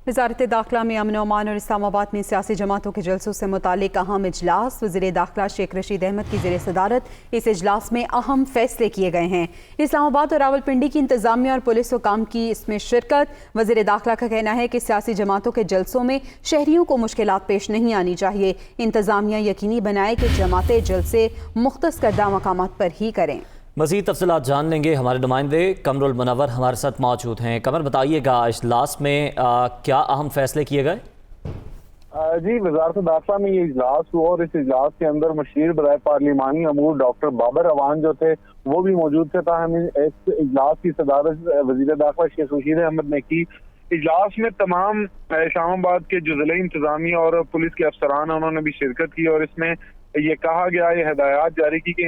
वज़ारत दाखिला में अमन ओमान और इस्लामाबाद में सियासी जमातों के जलसों से मुतालिक अहम इजलास। वज़ीर दाखिला शेख रशीद अहमद की ज़ेर सदारत इस इजलास में अहम फैसले किए गए हैं। इस्लामाबाद और रावलपिंडी की इंतजामिया और पुलिस हुकाम की इसमें शिरकत। वज़ीर दाखिला का कहना है कि सियासी जमातों के जलसों में शहरियों को मुश्किलात पेश नहीं आनी चाहिए। इंतजामिया यकीनी बनाए कि जमातें जलसे मुख्तस करदा मकामात पर ही करें। मज़ीद तफसीलात जान लेंगे, हमारे नुमाइंदे कमरुल मुनव्वर हमारे साथ मौजूद हैं। कमर, बताइएगा इजलास में क्या अहम फैसले किए गए? जी, वज़ारत दाखिला में ये इजलास हुआ और इस इजलास के अंदर मशीर बराए पार्लिमानी अमूर डॉक्टर बाबर अवान जो थे वो भी मौजूद थे। ताहम इस इजलास की सदारत वज़ीर दाखिला शेख रशीद अहमद ने की। इजलास में तमाम इस्लामाबाद के जो ज़िले इंतजामिया और पुलिस के अफसरान उन्होंने भी शिरकत की और इसमें ये कहा गया, ये हिदायत जारी की कि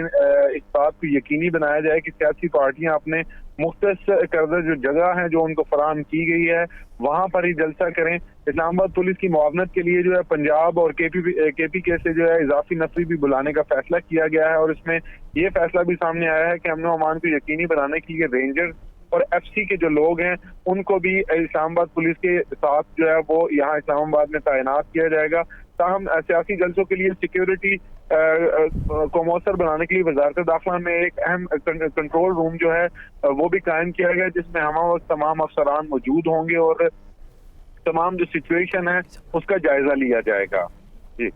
इस बात को यकीनी बनाया जाए कि सियासी पार्टियां अपने मुख्तस करदा जो जगह है जो उनको फराहम की गई है वहां पर ही जलसा करें। इस्लामाबाद पुलिस की मुआवनत के लिए जो है पंजाब और केपीके से जो है इजाफी नफरी भी बुलाने का फैसला किया गया है और इसमें ये फैसला भी सामने आया है कि अमन अमान को यकीनी बनाने के लिए रेंजर्स और एफसी के जो लोग हैं उनको भी इस्लामाबाद पुलिस के साथ जो है वो यहाँ इस्लामाबाद में तैनात किया जाएगा। ताहम सियासी जलसों के लिए सिक्योरिटी को मौसर बनाने के लिए वज़ारत दाखिला में एक अहम कंट्रोल रूम जो है वो भी कायम किया गया जिसमें हम वक्त तमाम अफसरान मौजूद होंगे और तमाम जो सिचुएशन है उसका जायजा लिया जाएगा। जी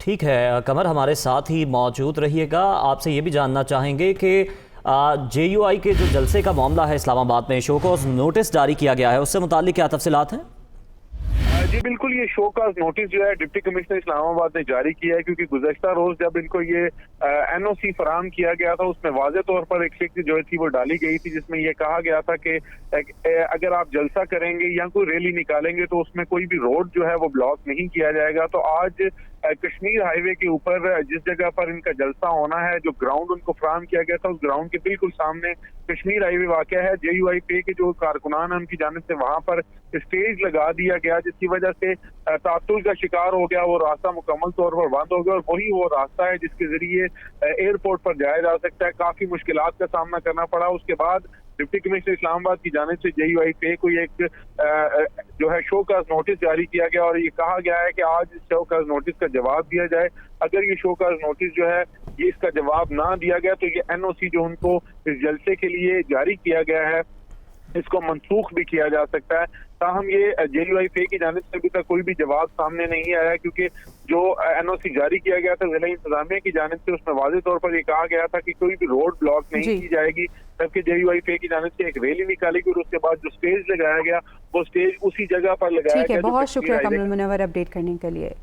ठीक है कमर, हमारे साथ ही मौजूद रहिएगा। आपसे ये भी जानना चाहेंगे कि JUI के जो जलसे का मामला है इस्लामाबाद में, शो कॉज नोटिस जारी किया गया है, उससे मुताल्लिक क्या तफसीलात हैं? जी बिल्कुल, ये शो कॉज नोटिस जो है डिप्टी कमिश्नर इस्लामाबाद ने जारी किया है क्योंकि गुज़श्ता रोज जब इनको ये NOC फराहम किया गया था उसमें वाज़े तौर पर एक शिक जो थी वो डाली गई थी जिसमें ये कहा गया था कि अगर आप जलसा करेंगे या कोई रैली निकालेंगे तो उसमें कोई भी रोड जो है वो ब्लॉक नहीं किया जाएगा। तो आज कश्मीर हाईवे के ऊपर जिस जगह पर इनका जलसा होना है, जो ग्राउंड उनको फराहम किया गया था उस ग्राउंड के बिल्कुल सामने कश्मीर हाईवे वाक़या है। JUI पे के जो कारकुनान है उनकी जानिब से वहां पर स्टेज लगा दिया गया जिसकी वजह से तातुल का शिकार हो गया। वो रास्ता मुकम्मल तौर पर बंद हो गया और वही वो रास्ता है जिसके जरिए एयरपोर्ट पर जाया जा सकता है। काफी मुश्किलात का सामना करना पड़ा। उसके बाद डिप्टी कमिश्नर इस्लामाबाद की जानिब से JUI पे को एक जो है शो कॉज नोटिस जारी किया गया और ये कहा गया है कि आज इस शो कॉज नोटिस का जवाब दिया जाए। अगर ये शो कॉज नोटिस जो है ये इसका जवाब ना दिया गया तो ये NOC जो उनको इस जलसे के लिए जारी किया गया है इसको मनसूख भी किया जा सकता है। ताहम ये JUI पे की जानिब से अभी तक कोई भी जवाब सामने नहीं आया क्योंकि जो NOC जारी किया गया था जिला इंतजामिया की जानिब से उसमें वाज़े तौर पर ये कहा गया था कि कोई भी रोड ब्लॉक नहीं की जाएगी, जबकि JUI पे की जानिब से एक रैली निकालेगी और उसके बाद जो स्टेज लगाया गया वो स्टेज उसी जगह पर लगाया गया। बहुत शुक्रिया कमरुल मुनव्वर अपडेट करने के लिए।